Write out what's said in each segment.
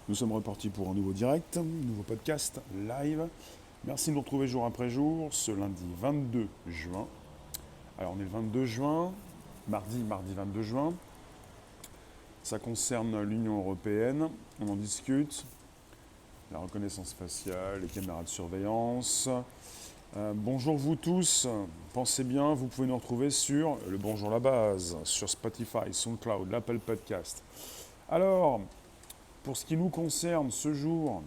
Nous sommes repartis pour un nouveau direct, un nouveau podcast live. Merci de nous retrouver jour après jour, ce lundi 22 juin. Alors on est le 22 juin, mardi 22 juin. Ça concerne l'Union européenne, on en discute. La reconnaissance faciale, les caméras de surveillance. Bonjour vous tous, pensez bien, vous pouvez nous retrouver sur le Bonjour la base, sur Spotify, SoundCloud, l'Apple Podcast. Alors, pour ce qui nous concerne ce jour,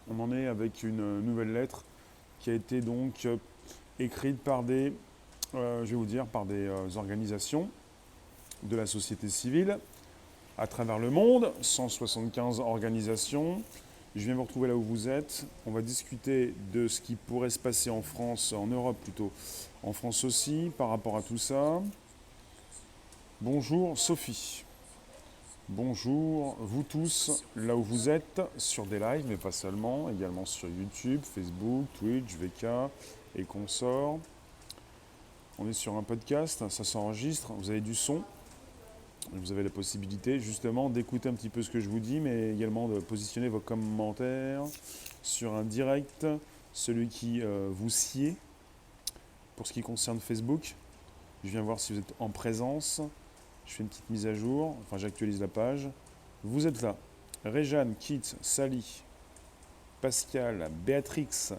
on en est avec une nouvelle lettre qui a été donc écrite par des, par des organisations de la société civile à travers le monde, 175 organisations. Je viens vous retrouver là où vous êtes. On va discuter de ce qui pourrait se passer en France, en Europe plutôt, en France aussi, par rapport à tout ça. Bonjour Sophie. Bonjour vous tous, là où vous êtes, sur des lives, mais pas seulement, également sur YouTube, Facebook, Twitch, VK et consorts. On est sur un podcast, ça s'enregistre, vous avez du son, vous avez la possibilité justement d'écouter un petit peu ce que je vous dis, mais également de positionner vos commentaires sur un direct, celui qui vous sied. Pour ce qui concerne Facebook, je viens voir si vous êtes en présence. Je fais une petite mise à jour, enfin j'actualise la page. Vous êtes là. Réjeanne, Kit, Sally, Pascal, Béatrix,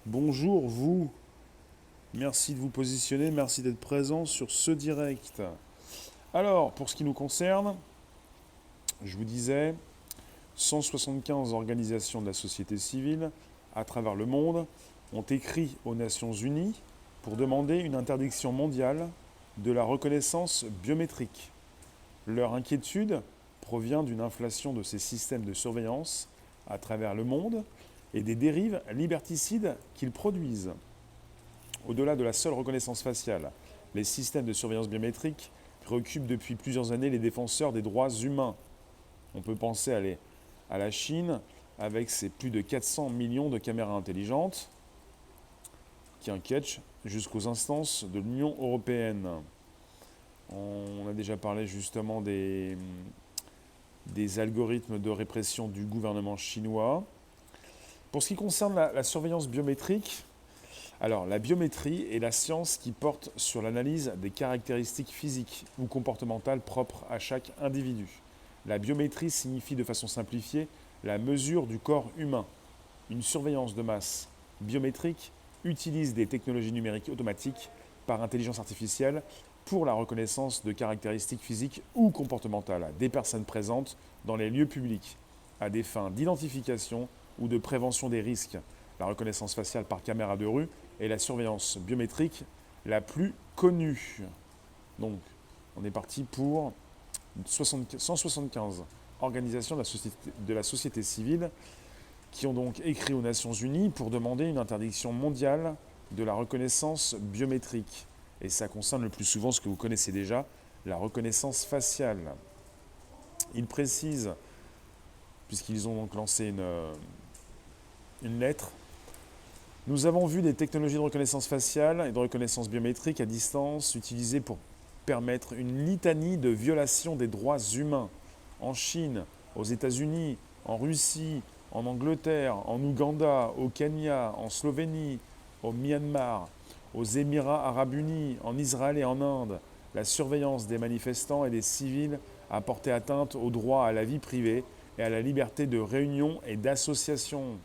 bonjour vous. Merci de vous positionner, merci d'être présent sur ce direct. Alors, pour ce qui nous concerne, je vous disais, 175 organisations de la société civile à travers le monde ont écrit aux Nations Unies pour demander une interdiction mondiale de la reconnaissance biométrique. Leur inquiétude provient d'une inflation de ces systèmes de surveillance à travers le monde et des dérives liberticides qu'ils produisent. Au-delà de la seule reconnaissance faciale, les systèmes de surveillance biométrique préoccupent depuis plusieurs années les défenseurs des droits humains. On peut penser à la Chine avec ses plus de 400 millions de caméras intelligentes qui inquiètent jusqu'aux instances de l'Union européenne. On a déjà parlé justement des algorithmes de répression du gouvernement chinois. Pour ce qui concerne la surveillance biométrique, alors la biométrie est la science qui porte sur l'analyse des caractéristiques physiques ou comportementales propres à chaque individu. La biométrie signifie de façon simplifiée la mesure du corps humain. Une surveillance de masse biométrique utilise des technologies numériques automatiques par intelligence artificielle pour la reconnaissance de caractéristiques physiques ou comportementales des personnes présentes dans les lieux publics, à des fins d'identification ou de prévention des risques. La reconnaissance faciale par caméra de rue est la surveillance biométrique la plus connue. Donc, on est parti pour 175 organisations de la société civile qui ont donc écrit aux Nations Unies pour demander une interdiction mondiale de la reconnaissance biométrique. Et ça concerne le plus souvent ce que vous connaissez déjà, la reconnaissance faciale. Ils précisent, puisqu'ils ont donc lancé une lettre, nous avons vu des technologies de reconnaissance faciale et de reconnaissance biométrique à distance utilisées pour permettre une litanie de violations des droits humains en Chine, aux États-Unis, en Russie, en Angleterre, en Ouganda, au Kenya, en Slovénie, au Myanmar, aux Émirats arabes unis, en Israël et en Inde. La surveillance des manifestants et des civils a porté atteinte au droit à la vie privée et à la liberté de réunion et d'association.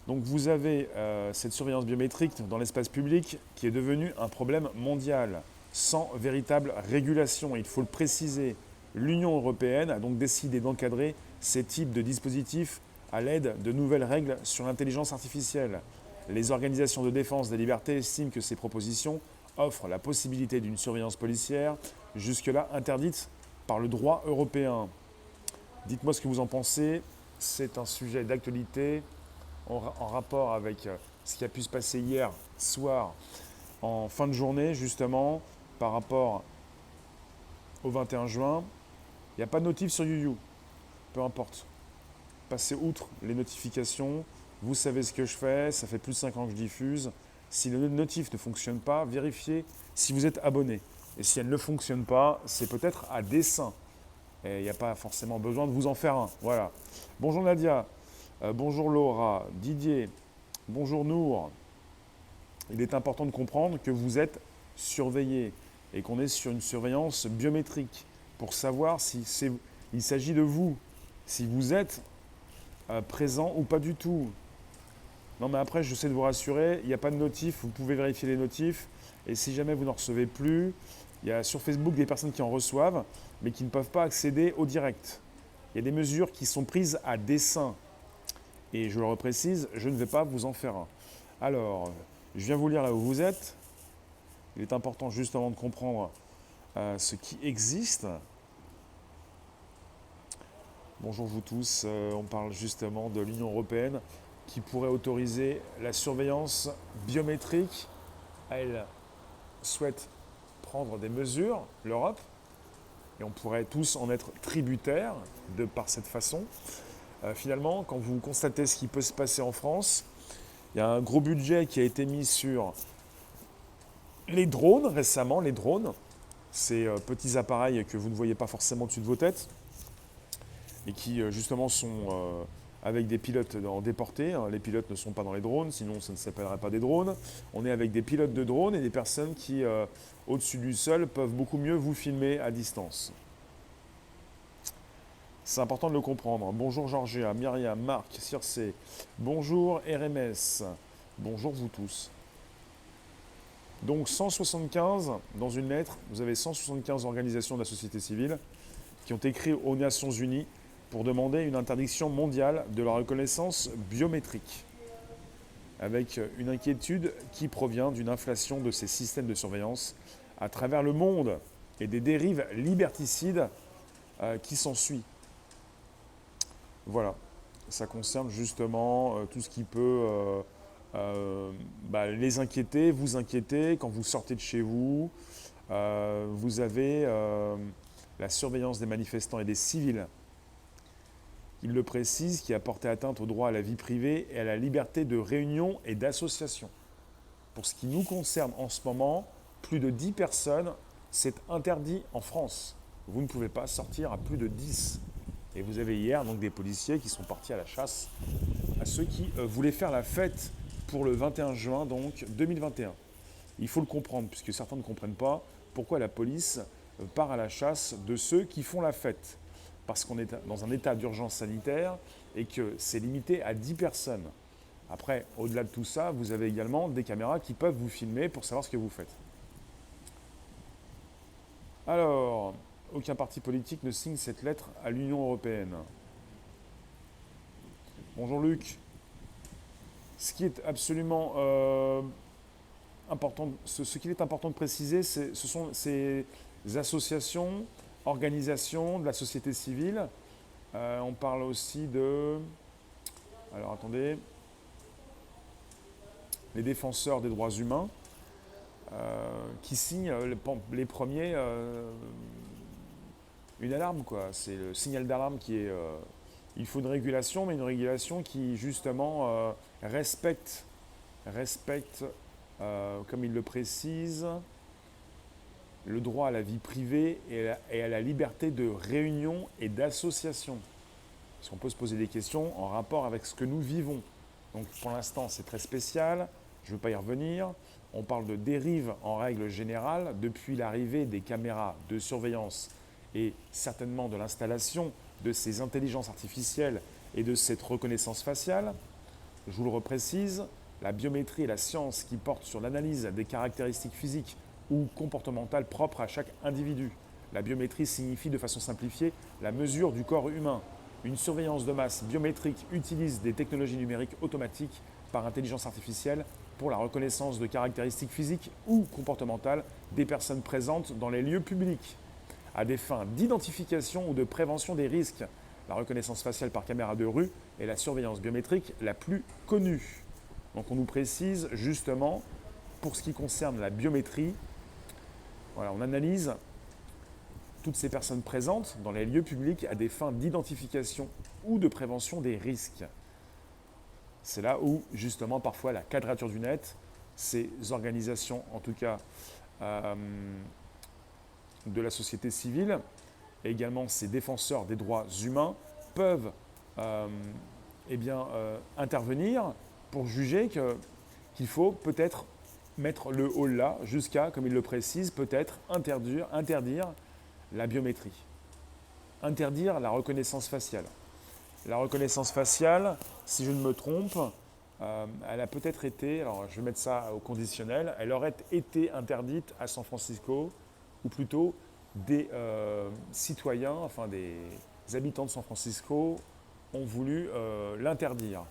Donc vous avez cette surveillance biométrique dans l'espace public qui est devenue un problème mondial, sans véritable régulation, il faut le préciser. L'Union européenne a donc décidé d'encadrer ces types de dispositifs à l'aide de nouvelles règles sur l'intelligence artificielle. Les organisations de défense des libertés estiment que ces propositions offrent la possibilité d'une surveillance policière, jusque-là interdite par le droit européen. Dites-moi ce que vous en pensez, c'est un sujet d'actualité en rapport avec ce qui a pu se passer hier soir en fin de journée justement par rapport au 21 juin. Il n'y a pas de notif sur YouYou, peu importe. Passez outre les notifications, vous savez ce que je fais, ça fait plus de 5 ans que je diffuse. Si le notif ne fonctionne pas, vérifiez si vous êtes abonné. Et si elle ne fonctionne pas, c'est peut-être à dessein. Et il n'y a pas forcément besoin de vous en faire un. Voilà. Bonjour Nadia, bonjour Laura, Didier, bonjour Nour. Il est important de comprendre que vous êtes surveillé et qu'on est sur une surveillance biométrique pour savoir si il s'agit de vous, si vous êtes présent ou pas du tout. Non mais après, je sais de vous rassurer, il n'y a pas de notif, vous pouvez vérifier les notifs. Et si jamais vous n'en recevez plus, il y a sur Facebook des personnes qui en reçoivent, mais qui ne peuvent pas accéder au direct. Il y a des mesures qui sont prises à dessein. Et je le reprécise, je ne vais pas vous en faire un. Alors, je viens vous lire là où vous êtes. Il est important justement de comprendre ce qui existe. Bonjour vous tous, on parle justement de l'Union européenne qui pourrait autoriser la surveillance biométrique. Elle souhaite prendre des mesures, l'Europe, et on pourrait tous en être tributaires de par cette façon. Finalement, quand vous constatez ce qui peut se passer en France, il y a un gros budget qui a été mis sur les drones récemment, les drones, ces petits appareils que vous ne voyez pas forcément au-dessus de vos têtes et qui justement sont avec des pilotes en déportés. Les pilotes ne sont pas dans les drones, sinon ça ne s'appellerait pas des drones. On est avec des pilotes de drones et des personnes qui, au-dessus du sol, peuvent beaucoup mieux vous filmer à distance. C'est important de le comprendre. Bonjour Georgia, Myriam, Marc, Circe. Bonjour RMS. Bonjour vous tous. Donc 175, dans une lettre, vous avez 175 organisations de la société civile qui ont écrit aux Nations Unies pour demander une interdiction mondiale de la reconnaissance biométrique, avec une inquiétude qui provient d'une inflation de ces systèmes de surveillance à travers le monde et des dérives liberticides qui s'ensuivent. Voilà, ça concerne justement tout ce qui peut les inquiéter, vous inquiéter quand vous sortez de chez vous. Vous avez la surveillance des manifestants et des civils. Il le précise, qui a porté atteinte au droit à la vie privée et à la liberté de réunion et d'association. Pour ce qui nous concerne en ce moment, plus de 10 personnes, c'est interdit en France. Vous ne pouvez pas sortir à plus de 10. Et vous avez hier donc des policiers qui sont partis à la chasse à ceux qui voulaient faire la fête pour le 21 juin donc 2021. Il faut le comprendre, puisque certains ne comprennent pas pourquoi la police part à la chasse de ceux qui font la fête. Parce qu'on est dans un état d'urgence sanitaire et que c'est limité à 10 personnes. Après, au-delà de tout ça, vous avez également des caméras qui peuvent vous filmer pour savoir ce que vous faites. Alors, aucun parti politique ne signe cette lettre à l'Union européenne. Bonjour Luc. Ce qui est absolument important, ce qu'il est important de préciser, ce sont ces associations, organisations de la société civile. On parle aussi de... Alors attendez. Les défenseurs des droits humains qui signent les premiers une alarme, quoi. C'est le signal d'alarme qui est... il faut une régulation, mais une régulation qui justement respecte, comme il le précise, le droit à la vie privée et à la liberté de réunion et d'association. Parce qu'on peut se poser des questions en rapport avec ce que nous vivons. Donc pour l'instant, c'est très spécial, je ne veux pas y revenir. On parle de dérive en règle générale depuis l'arrivée des caméras de surveillance et certainement de l'installation de ces intelligences artificielles et de cette reconnaissance faciale. Je vous le reprécise, la biométrie est la science qui porte sur l'analyse des caractéristiques physiques ou comportementales propres à chaque individu. La biométrie signifie de façon simplifiée la mesure du corps humain. Une surveillance de masse biométrique utilise des technologies numériques automatiques par intelligence artificielle pour la reconnaissance de caractéristiques physiques ou comportementales des personnes présentes dans les lieux publics, à des fins d'identification ou de prévention des risques. La reconnaissance faciale par caméra de rue est la surveillance biométrique la plus connue. Donc on nous précise justement, pour ce qui concerne la biométrie, voilà, on analyse toutes ces personnes présentes dans les lieux publics à des fins d'identification ou de prévention des risques. C'est là où, justement, parfois, la quadrature du net, ces organisations, en tout cas de la société civile, et également ces défenseurs des droits humains peuvent intervenir pour juger qu'il faut peut-être mettre le haut là jusqu'à, comme il le précise, peut-être interdire la biométrie, interdire la reconnaissance faciale. La reconnaissance faciale, si je ne me trompe, elle a peut-être été, alors je vais mettre ça au conditionnel, elle aurait été interdite à San Francisco, ou plutôt des citoyens, enfin des habitants de San Francisco ont voulu l'interdire,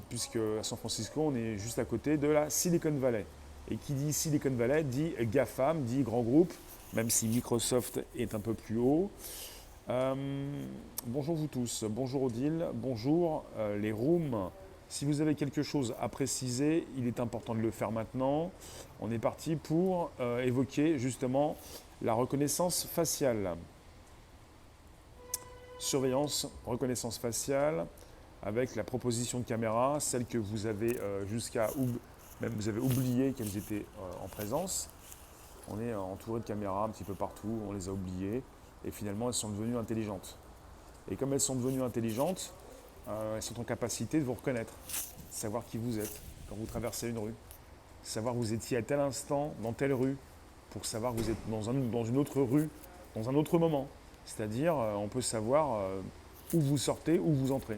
puisque à San Francisco, on est juste à côté de la Silicon Valley. Et qui dit Silicon Valley dit GAFAM, dit grand groupe, même si Microsoft est un peu plus haut. Bonjour vous tous, bonjour Odile, bonjour les rooms. Si vous avez quelque chose à préciser, il est important de le faire maintenant. On est parti pour évoquer justement la reconnaissance faciale. Surveillance, reconnaissance faciale, avec la proposition de caméra, celle que vous avez même vous avez oublié qu'elles étaient en présence. On est entouré de caméras un petit peu partout, on les a oubliées, et finalement elles sont devenues intelligentes. Et comme elles sont devenues intelligentes, elles sont en capacité de vous reconnaître, savoir qui vous êtes quand vous traversez une rue, savoir que vous étiez à tel instant dans telle rue, pour savoir que vous êtes dans une autre rue, dans un autre moment. C'est-à-dire, on peut savoir où vous sortez, où vous entrez.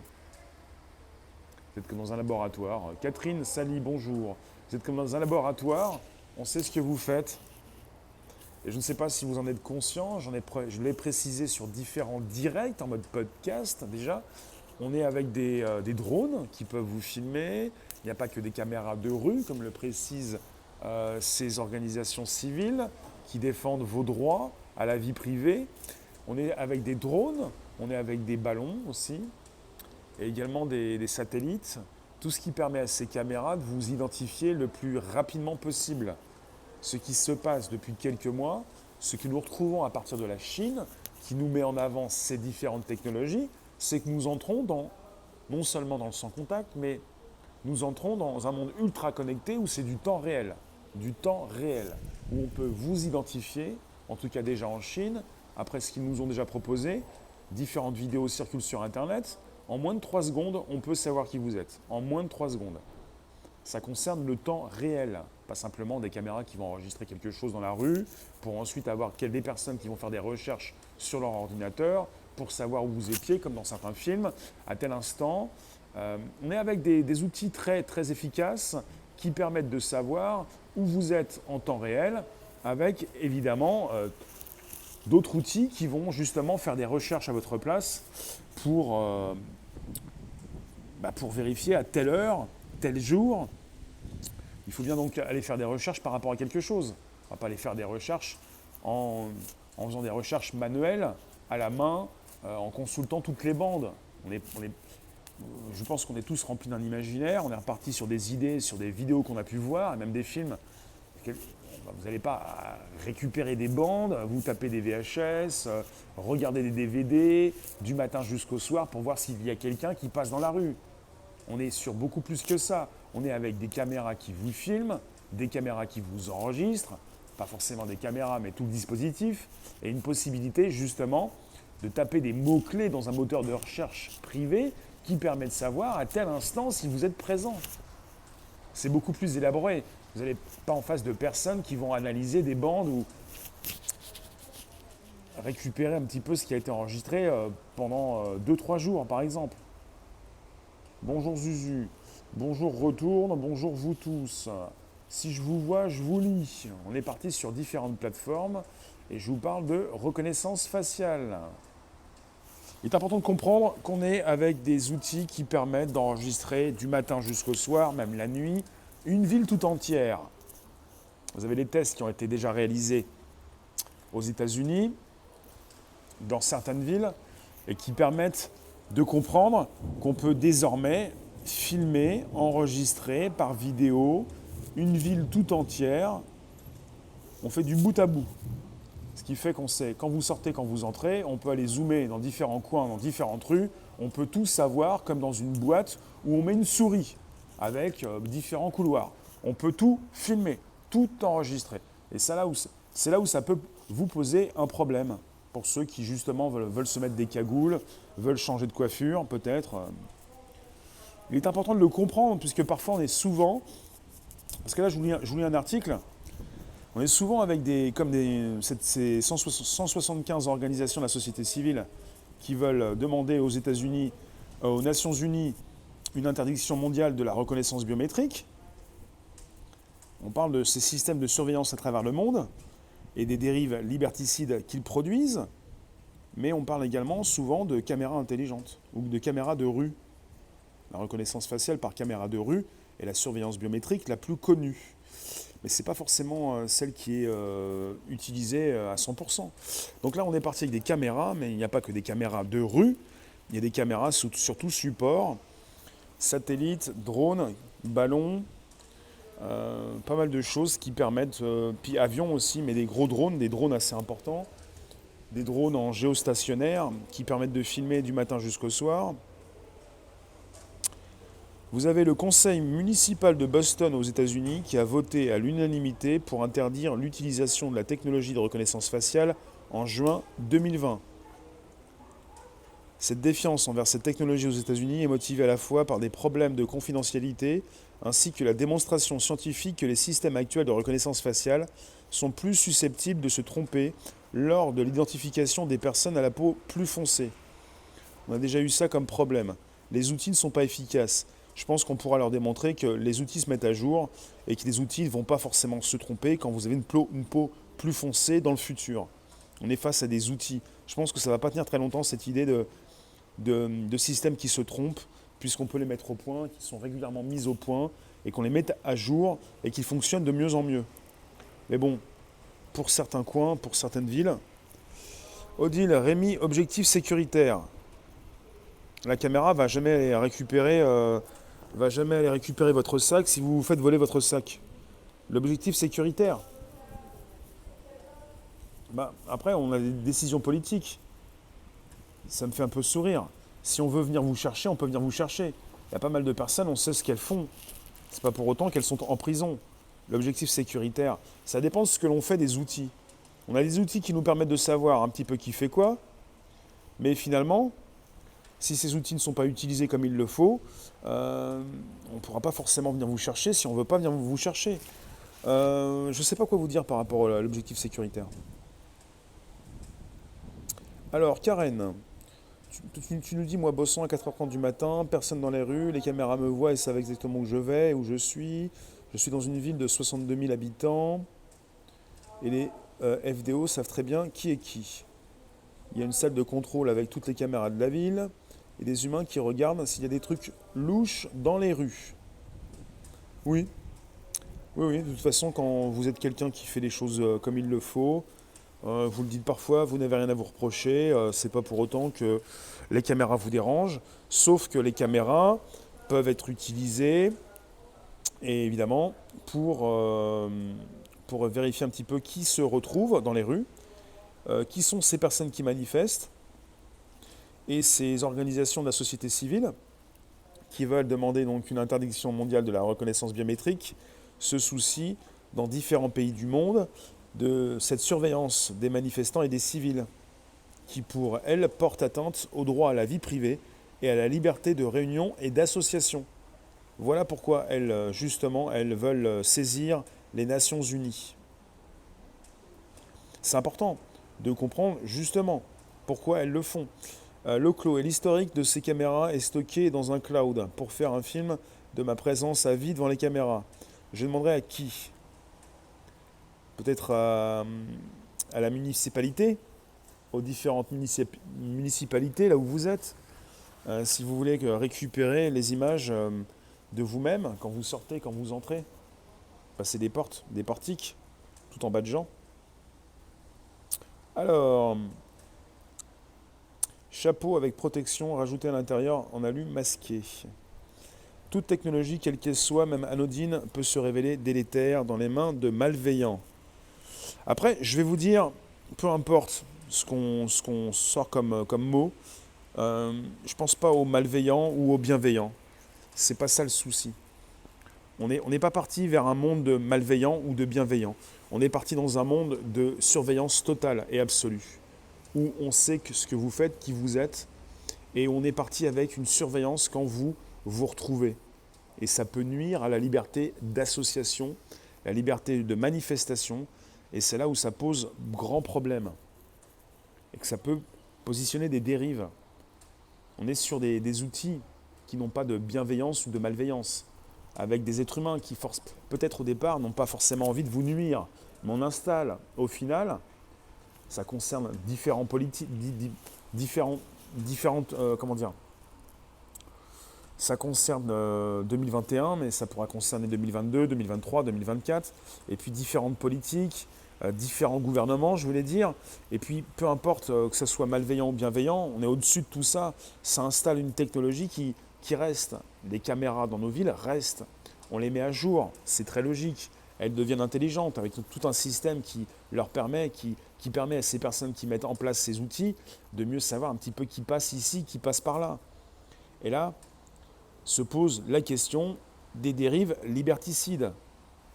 Vous êtes comme dans un laboratoire. Catherine, Sally, bonjour. Vous êtes comme dans un laboratoire, on sait ce que vous faites. Et je ne sais pas si vous en êtes conscient, je l'ai précisé sur différents directs en mode podcast déjà. On est avec des drones qui peuvent vous filmer. Il n'y a pas que des caméras de rue, comme le précisent ces organisations civiles qui défendent vos droits à la vie privée. On est avec des drones, on est avec des ballons aussi, et également des satellites. Tout ce qui permet à ces caméras de vous identifier le plus rapidement possible. Ce qui se passe depuis quelques mois, ce que nous retrouvons à partir de la Chine, qui nous met en avant ces différentes technologies, c'est que nous entrons non seulement dans le sans contact, mais nous entrons dans un monde ultra connecté où c'est du temps réel, où on peut vous identifier, en tout cas déjà en Chine, après ce qu'ils nous ont déjà proposé, différentes vidéos circulent sur Internet, en moins de 3 secondes, on peut savoir qui vous êtes, en moins de 3 secondes. Ça concerne le temps réel, pas simplement des caméras qui vont enregistrer quelque chose dans la rue, pour ensuite avoir des personnes qui vont faire des recherches sur leur ordinateur, pour savoir où vous étiez, comme dans certains films, à tel instant. On est avec des outils très, très efficaces qui permettent de savoir où vous êtes en temps réel, avec évidemment d'autres outils qui vont justement faire des recherches à votre place pour vérifier à telle heure, tel jour. Il faut bien donc aller faire des recherches par rapport à quelque chose. On ne va pas aller faire des recherches en faisant des recherches manuelles, à la main, en consultant toutes les bandes. Je pense qu'on est tous remplis d'un imaginaire, on est reparti sur des idées, sur des vidéos qu'on a pu voir, et même des films. Vous n'allez pas récupérer des bandes, vous tapez des VHS, regarder des DVD, du matin jusqu'au soir pour voir s'il y a quelqu'un qui passe dans la rue. On est sur beaucoup plus que ça. On est avec des caméras qui vous filment, des caméras qui vous enregistrent, pas forcément des caméras, mais tout le dispositif, et une possibilité justement de taper des mots-clés dans un moteur de recherche privé qui permet de savoir à tel instant si vous êtes présent. C'est beaucoup plus élaboré. Vous n'êtes pas en face de personnes qui vont analyser des bandes ou récupérer un petit peu ce qui a été enregistré pendant 2-3 jours, par exemple. Bonjour Zuzu, bonjour Retourne, bonjour vous tous. Si je vous vois, je vous lis. On est parti sur différentes plateformes et je vous parle de reconnaissance faciale. Il est important de comprendre qu'on est avec des outils qui permettent d'enregistrer du matin jusqu'au soir, même la nuit, une ville tout entière. Vous avez des tests qui ont été déjà réalisés aux États-Unis, dans certaines villes, et qui permettent de comprendre qu'on peut désormais filmer, enregistrer par vidéo une ville tout entière. On fait du bout à bout. Ce qui fait qu'on sait quand vous sortez, quand vous entrez, on peut aller zoomer dans différents coins, dans différentes rues. On peut tout savoir comme dans une boîte où on met une souris avec différents couloirs. On peut tout filmer, tout enregistrer. Et c'est là où ça peut vous poser un problème. pour ceux qui justement veulent se mettre des cagoules, veulent changer de coiffure peut-être. Il est important de le comprendre puisque parfois on est souvent, parce que là je vous lis un article, on est souvent avec ces 175 organisations de la société civile qui veulent demander aux États-Unis, aux Nations Unies, une interdiction mondiale de la reconnaissance biométrique. On parle de ces systèmes de surveillance à travers le monde et des dérives liberticides qu'ils produisent, mais on parle également souvent de caméras intelligentes ou de caméras de rue. La reconnaissance faciale par caméra de rue est la surveillance biométrique la plus connue. Mais ce n'est pas forcément celle qui est utilisée à 100%. Donc là, on est parti avec des caméras, mais il n'y a pas que des caméras de rue, il y a des caméras sur tout support, satellites, drones, ballons, pas mal de choses qui permettent, puis avions aussi, mais des gros drones, des drones assez importants, des drones en géostationnaire qui permettent de filmer du matin jusqu'au soir. Vous avez le conseil municipal de Boston aux États-Unis qui a voté à l'unanimité pour interdire l'utilisation de la technologie de reconnaissance faciale en juin 2020. Cette défiance envers cette technologie aux États-Unis est motivée à la fois par des problèmes de confidentialité ainsi que la démonstration scientifique que les systèmes actuels de reconnaissance faciale sont plus susceptibles de se tromper lors de l'identification des personnes à la peau plus foncée. On a déjà eu ça comme problème. Les outils ne sont pas efficaces. Je pense qu'on pourra leur démontrer que les outils se mettent à jour et que les outils ne vont pas forcément se tromper quand vous avez une peau plus foncée dans le futur. On est face à des outils. Je pense que ça ne va pas tenir très longtemps cette idée de systèmes qui se trompent, puisqu'on peut les mettre au point, qui sont régulièrement mis au point, et qu'on les mette à jour et qui fonctionnent de mieux en mieux. Mais bon, pour certains coins, pour certaines villes, Odile, Rémi, objectif sécuritaire. La caméra va jamais aller récupérer votre sac si vous vous faites voler votre sac. L'objectif sécuritaire. Après, on a des décisions politiques. Ça me fait un peu sourire. Si on veut venir vous chercher, on peut venir vous chercher. Il y a pas mal de personnes, on sait ce qu'elles font. C'est pas pour autant qu'elles sont en prison. L'objectif sécuritaire, ça dépend de ce que l'on fait des outils. On a des outils qui nous permettent de savoir un petit peu qui fait quoi, mais finalement, si ces outils ne sont pas utilisés comme il le faut, on ne pourra pas forcément venir vous chercher si on ne veut pas venir vous chercher. Je ne sais pas quoi vous dire par rapport à l'objectif sécuritaire. Alors, Karen, tu nous dis, moi, bossant à 4h30 du matin, personne dans les rues, les caméras me voient et savent exactement où je vais, où je suis. Je suis dans une ville de 62 000 habitants et les FDO savent très bien qui est qui. Il y a une salle de contrôle avec toutes les caméras de la ville et des humains qui regardent s'il y a des trucs louches dans les rues. Oui. Oui, de toute façon, quand vous êtes quelqu'un qui fait les choses comme il le faut, vous le dites parfois, vous n'avez rien à vous reprocher, c'est pas pour autant que les caméras vous dérangent, sauf que les caméras peuvent être utilisées, et évidemment, pour vérifier un petit peu qui se retrouve dans les rues, qui sont ces personnes qui manifestent, et ces organisations de la société civile qui veulent demander donc une interdiction mondiale de la reconnaissance biométrique se soucient dans différents pays du monde de cette surveillance des manifestants et des civils qui, pour elles, portent atteinte au droit à la vie privée et à la liberté de réunion et d'association. Voilà pourquoi elles, justement, elles veulent saisir les Nations Unies. C'est important de comprendre justement pourquoi elles le font. Le clos et l'historique de ces caméras est stocké dans un cloud pour faire un film de ma présence à vie devant les caméras. Je demanderai à qui ? Peut-être à la municipalité, aux différentes municipalités là où vous êtes, si vous voulez récupérer les images de vous-même quand vous sortez, quand vous entrez. Passez des portes, des portiques, tout en bas de gens. Alors, chapeau avec protection rajouté à l'intérieur en alu masqué. Toute technologie, quelle qu'elle soit, même anodine, peut se révéler délétère dans les mains de malveillants. Après, je vais vous dire, peu importe ce qu'on sort comme mot, je ne pense pas aux malveillants ou aux bienveillants. C'est pas ça le souci. On n'est pas parti vers un monde de malveillants ou de bienveillants. On est parti dans un monde de surveillance totale et absolue, où on sait ce que vous faites, qui vous êtes, et on est parti avec une surveillance quand vous vous retrouvez. Et ça peut nuire à la liberté d'association, la liberté de manifestation, et c'est là où ça pose grand problème, et que ça peut positionner des dérives. On est sur des outils qui n'ont pas de bienveillance ou de malveillance, avec des êtres humains qui, peut-être au départ, n'ont pas forcément envie de vous nuire, mais on installe, au final, ça concerne différents politiques, différentes, comment dire, ça concerne 2021, mais ça pourra concerner 2022, 2023, 2024, et puis différentes politiques, différents gouvernements, je voulais dire, et puis peu importe que ce soit malveillant ou bienveillant, on est au-dessus de tout ça, ça installe une technologie qui reste, les caméras dans nos villes restent, on les met à jour, c'est très logique, elles deviennent intelligentes avec tout un système qui leur permet, qui permet à ces personnes qui mettent en place ces outils de mieux savoir un petit peu qui passe ici, qui passe par là. Et là, se pose la question des dérives liberticides,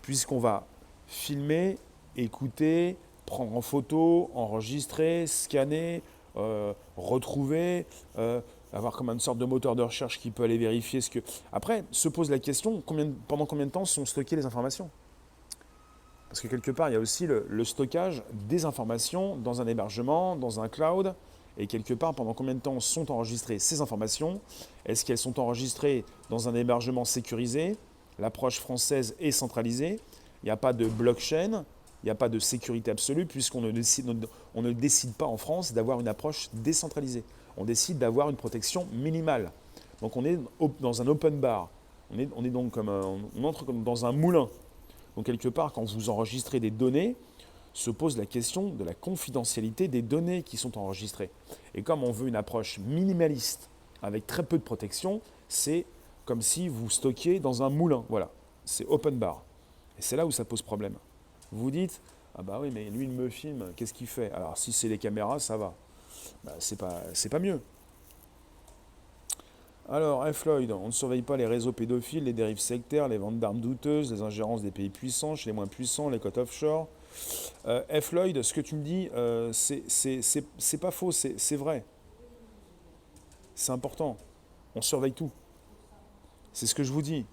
puisqu'on va filmer, écouter, prendre en photo, enregistrer, scanner, retrouver, avoir comme une sorte de moteur de recherche qui peut aller vérifier ce que... Après, se pose la question, pendant combien de temps sont stockées les informations? Parce que quelque part, il y a aussi le stockage des informations dans un hébergement, dans un cloud, et quelque part, pendant combien de temps sont enregistrées ces informations? Est-ce qu'elles sont enregistrées dans un hébergement sécurisé? L'approche française est centralisée. Il n'y a pas de blockchain, il n'y a pas de sécurité absolue, puisqu'on ne décide pas en France d'avoir une approche décentralisée. On décide d'avoir une protection minimale. Donc on est dans un open bar. On est donc on entre comme dans un moulin. Donc quelque part, quand vous enregistrez des données, se pose la question de la confidentialité des données qui sont enregistrées. Et comme on veut une approche minimaliste, avec très peu de protection, c'est comme si vous stockiez dans un moulin. Voilà, c'est open bar. Et c'est là où ça pose problème. Vous vous dites, ah bah oui, mais lui, il me filme, qu'est-ce qu'il fait? Alors si c'est les caméras, ça va. Bah, c'est pas mieux. Alors, Floyd, on ne surveille pas les réseaux pédophiles, les dérives sectaires, les ventes d'armes douteuses, les ingérences des pays puissants chez les moins puissants, les cotes offshore. Floyd, ce que tu me dis, c'est pas faux, c'est vrai. C'est important. On surveille tout. C'est ce que je vous dis.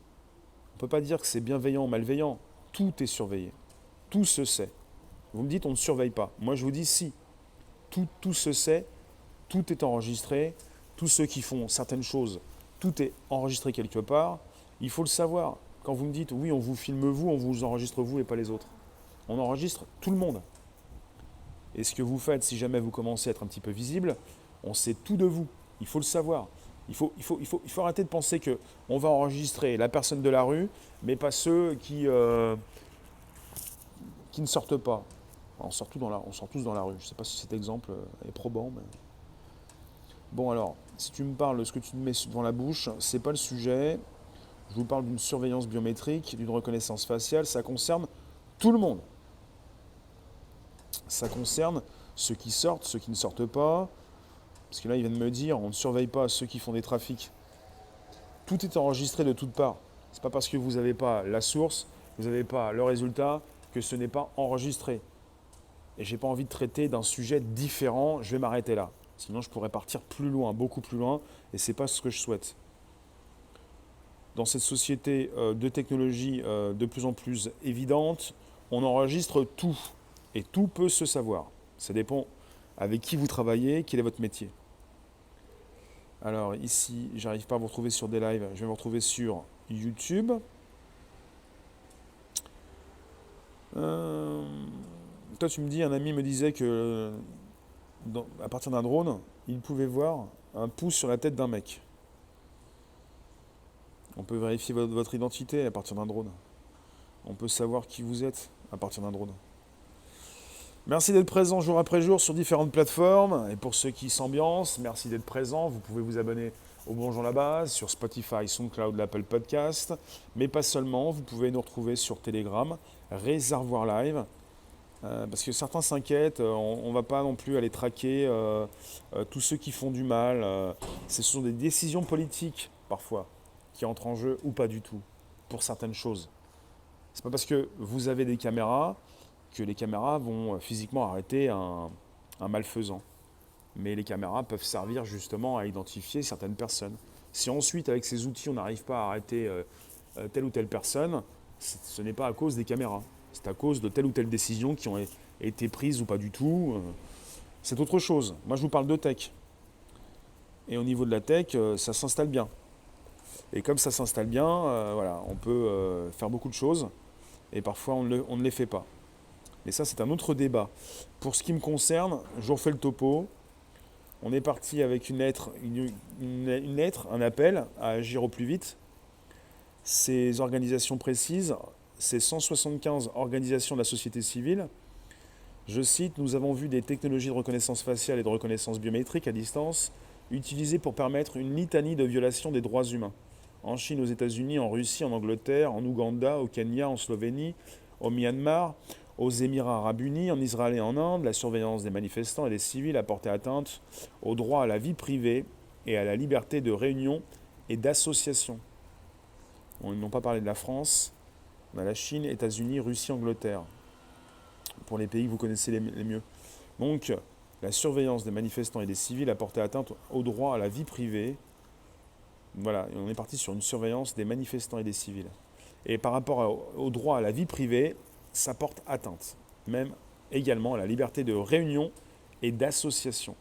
On ne peut pas dire que c'est bienveillant ou malveillant. Tout est surveillé. Tout se sait. Vous me dites on ne surveille pas. Moi je vous dis si. Tout se sait, tout est enregistré. Tous ceux qui font certaines choses, tout est enregistré quelque part. Il faut le savoir. Quand vous me dites oui, on vous filme vous, on vous enregistre vous et pas les autres. On enregistre tout le monde. Et ce que vous faites, si jamais vous commencez à être un petit peu visible, on sait tout de vous. Il faut le savoir. Il faut arrêter de penser qu'on va enregistrer la personne de la rue, mais pas ceux qui ne sortent pas. On sort tous dans la rue. Je ne sais pas si cet exemple est probant. Mais... Bon alors, si tu me parles de ce que tu me mets devant la bouche, ce n'est pas le sujet. Je vous parle d'une surveillance biométrique, d'une reconnaissance faciale. Ça concerne tout le monde. Ça concerne ceux qui sortent, ceux qui ne sortent pas. Parce que là, ils viennent me dire, on ne surveille pas ceux qui font des trafics. Tout est enregistré de toutes parts. Ce n'est pas parce que vous n'avez pas la source, vous n'avez pas le résultat, que ce n'est pas enregistré. Et je n'ai pas envie de traiter d'un sujet différent, je vais m'arrêter là. Sinon, je pourrais partir plus loin, beaucoup plus loin, et ce n'est pas ce que je souhaite. Dans cette société de technologie de plus en plus évidente, on enregistre tout. Et tout peut se savoir. Ça dépend avec qui vous travaillez, quel est votre métier. Alors ici, j'arrive pas à vous retrouver sur des lives, je vais vous retrouver sur YouTube. Toi, tu me dis, un ami me disait que à partir d'un drone, il pouvait voir un pouce sur la tête d'un mec. On peut vérifier votre identité à partir d'un drone. On peut savoir qui vous êtes à partir d'un drone. Merci d'être présent jour après jour sur différentes plateformes. Et pour ceux qui s'ambiancent, merci d'être présent. Vous pouvez vous abonner au Bonjour la Base sur Spotify, SoundCloud, l'Apple Podcast. Mais pas seulement, vous pouvez nous retrouver sur Telegram, Réservoir Live. Parce que certains s'inquiètent, on ne va pas non plus aller traquer tous ceux qui font du mal. Ce sont des décisions politiques, parfois, qui entrent en jeu ou pas du tout, pour certaines choses. Ce n'est pas parce que vous avez des caméras que les caméras vont physiquement arrêter un malfaisant. Mais les caméras peuvent servir justement à identifier certaines personnes. Si ensuite, avec ces outils, on n'arrive pas à arrêter telle ou telle personne, ce n'est pas à cause des caméras. C'est à cause de telle ou telle décision qui ont été prises ou pas du tout. C'est autre chose. Moi, je vous parle de tech. Et au niveau de la tech, ça s'installe bien. Et comme ça s'installe bien, voilà, on peut faire beaucoup de choses. Et parfois, on ne les fait pas. Mais ça, c'est un autre débat. Pour ce qui me concerne, je vous refais le topo. On est parti avec une lettre, un appel à agir au plus vite. Ces organisations précises, ces 175 organisations de la société civile, je cite, nous avons vu des technologies de reconnaissance faciale et de reconnaissance biométrique à distance utilisées pour permettre une litanie de violations des droits humains. En Chine, aux États-Unis, en Russie, en Angleterre, en Ouganda, au Kenya, en Slovénie, au Myanmar, aux Émirats arabes unis, en Israël et en Inde, la surveillance des manifestants et des civils a porté atteinte au droit à la vie privée et à la liberté de réunion et d'association. Bon, ils n'ont pas parlé de la France, on a la Chine, États-Unis, Russie, Angleterre, pour les pays que vous connaissez les mieux. Donc, la surveillance des manifestants et des civils a porté atteinte au droit à la vie privée. Voilà, on est parti sur une surveillance des manifestants et des civils. Et par rapport au droit à la vie privée, ça porte atteinte, même également à la liberté de réunion et d'association.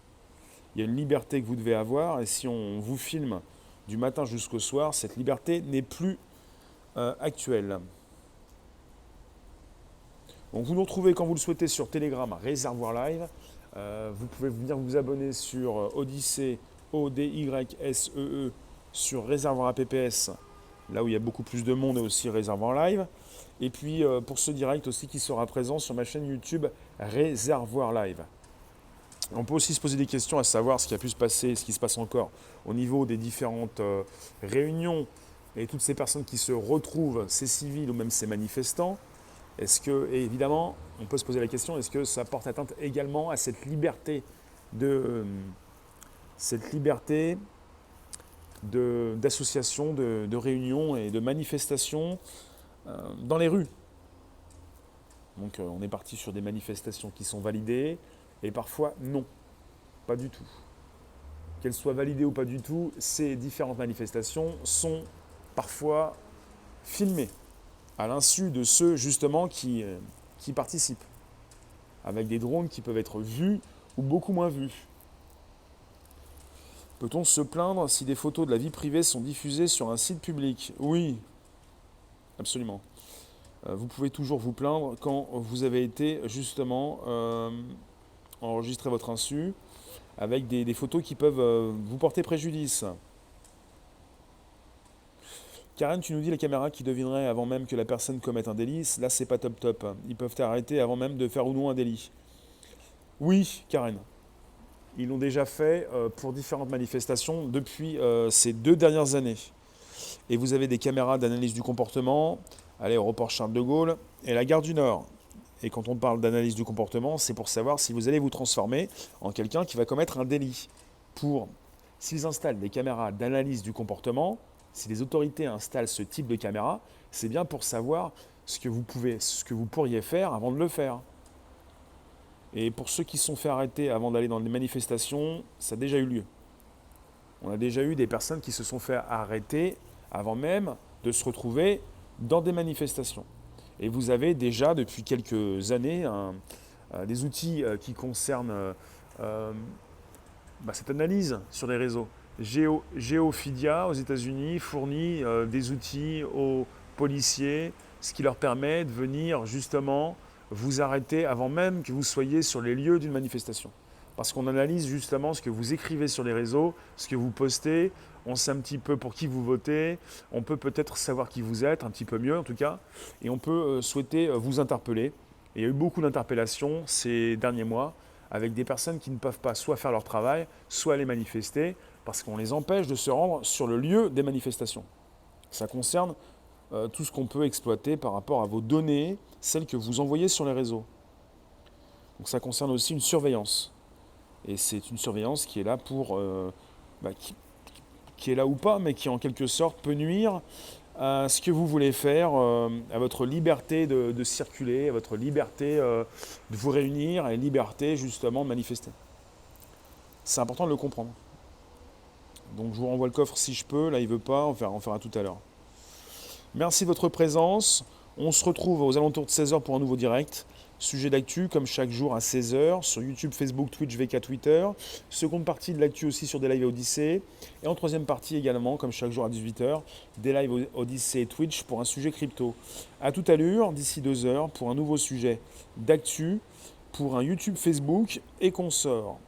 Il y a une liberté que vous devez avoir, et si on vous filme du matin jusqu'au soir, cette liberté n'est plus actuelle. Donc vous nous retrouvez quand vous le souhaitez sur Telegram, Réservoir Live. Vous pouvez venir vous abonner sur Odyssée, ODYSEE, sur Réservoir APPS, là où il y a beaucoup plus de monde, et aussi Réservoir Live. Et puis pour ce direct aussi qui sera présent sur ma chaîne YouTube Réservoir Live. On peut aussi se poser des questions à savoir ce qui a pu se passer, ce qui se passe encore au niveau des différentes réunions et toutes ces personnes qui se retrouvent, ces civils ou même ces manifestants. Est-ce que, et évidemment, on peut se poser la question, est-ce que ça porte atteinte également à cette liberté d'association, de réunion et de manifestation dans les rues. Donc on est parti sur des manifestations qui sont validées et parfois non, pas du tout. Qu'elles soient validées ou pas du tout, ces différentes manifestations sont parfois filmées à l'insu de ceux justement qui participent, avec des drones qui peuvent être vus ou beaucoup moins vus. Peut-on se plaindre si des photos de la vie privée sont diffusées sur un site public ? Oui, absolument. Vous pouvez toujours vous plaindre quand vous avez été justement enregistrer votre insu avec des photos qui peuvent vous porter préjudice. Karen, tu nous dis les caméras qui devineraient avant même que la personne commette un délit, là c'est pas top top. Ils peuvent t'arrêter avant même de faire ou non un délit. Oui, Karen. Ils l'ont déjà fait pour différentes manifestations depuis ces 2 dernières années. Et vous avez des caméras d'analyse du comportement à l'aéroport Charles de Gaulle et la gare du Nord. Et quand on parle d'analyse du comportement, c'est pour savoir si vous allez vous transformer en quelqu'un qui va commettre un délit. S'ils installent des caméras d'analyse du comportement, si les autorités installent ce type de caméra, c'est bien pour savoir ce que vous pourriez faire avant de le faire. Et pour ceux qui se sont fait arrêter avant d'aller dans des manifestations, ça a déjà eu lieu. On a déjà eu des personnes qui se sont fait arrêter avant même de se retrouver dans des manifestations. Et vous avez déjà depuis quelques années des outils qui concernent cette analyse sur les réseaux. GeoFidia aux États-Unis fournit des outils aux policiers, ce qui leur permet de venir justement vous arrêter avant même que vous soyez sur les lieux d'une manifestation. Parce qu'on analyse justement ce que vous écrivez sur les réseaux, ce que vous postez, on sait un petit peu pour qui vous votez, on peut peut-être savoir qui vous êtes, un petit peu mieux en tout cas, et on peut souhaiter vous interpeller. Et il y a eu beaucoup d'interpellations ces derniers mois avec des personnes qui ne peuvent pas soit faire leur travail, soit aller manifester, parce qu'on les empêche de se rendre sur le lieu des manifestations. Ça concerne tout ce qu'on peut exploiter par rapport à vos données, celles que vous envoyez sur les réseaux. Donc ça concerne aussi une surveillance. Et c'est une surveillance qui est là pour, qui est là ou pas, mais qui en quelque sorte peut nuire à ce que vous voulez faire, à votre liberté de circuler, à votre liberté de vous réunir, à la liberté justement de manifester. C'est important de le comprendre. Donc je vous renvoie le coffre si je peux. Là, il veut pas. On fera tout à l'heure. Merci de votre présence. On se retrouve aux alentours de 16 h pour un nouveau direct. Sujet d'actu, comme chaque jour à 16 h sur YouTube, Facebook, Twitch, VK, Twitter. Seconde partie de l'actu aussi sur des lives Odyssée. Et en troisième partie également, comme chaque jour à 18 h, des lives Odyssée et Twitch pour un sujet crypto. À toute allure, d'ici 2 heures, pour un nouveau sujet d'actu, pour un YouTube, Facebook et consorts.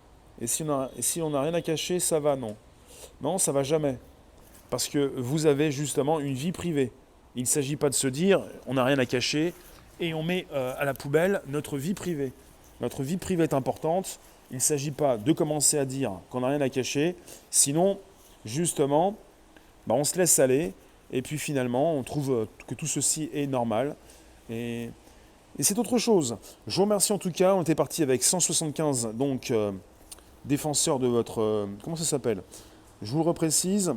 Et si on n'a rien à cacher, ça va, non. Non, ça va jamais. Parce que vous avez justement une vie privée. Il ne s'agit pas de se dire, on n'a rien à cacher, et on met à la poubelle notre vie privée. Notre vie privée est importante. Il ne s'agit pas de commencer à dire qu'on n'a rien à cacher. Sinon, justement, on se laisse aller. Et puis finalement, on trouve que tout ceci est normal. Et c'est autre chose. Je vous remercie en tout cas. On était parti avec 175 donc, défenseurs de votre... comment ça s'appelle? Je vous le reprécise.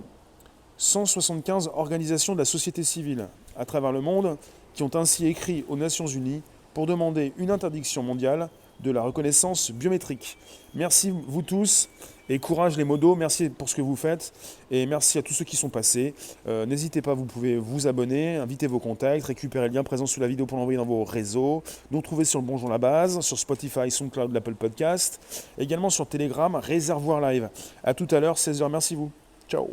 175 organisations de la société civile à travers le monde qui ont ainsi écrit aux Nations Unies pour demander une interdiction mondiale de la reconnaissance biométrique. Merci vous tous et courage les modos, merci pour ce que vous faites et merci à tous ceux qui sont passés. N'hésitez pas, vous pouvez vous abonner, inviter vos contacts, récupérer le lien présent sous la vidéo pour l'envoyer dans vos réseaux, nous retrouver sur le Bonjour la Base, sur Spotify, SoundCloud, l'Apple Podcast, également sur Telegram, Réservoir Live. A tout à l'heure, 16 h, merci vous. Ciao.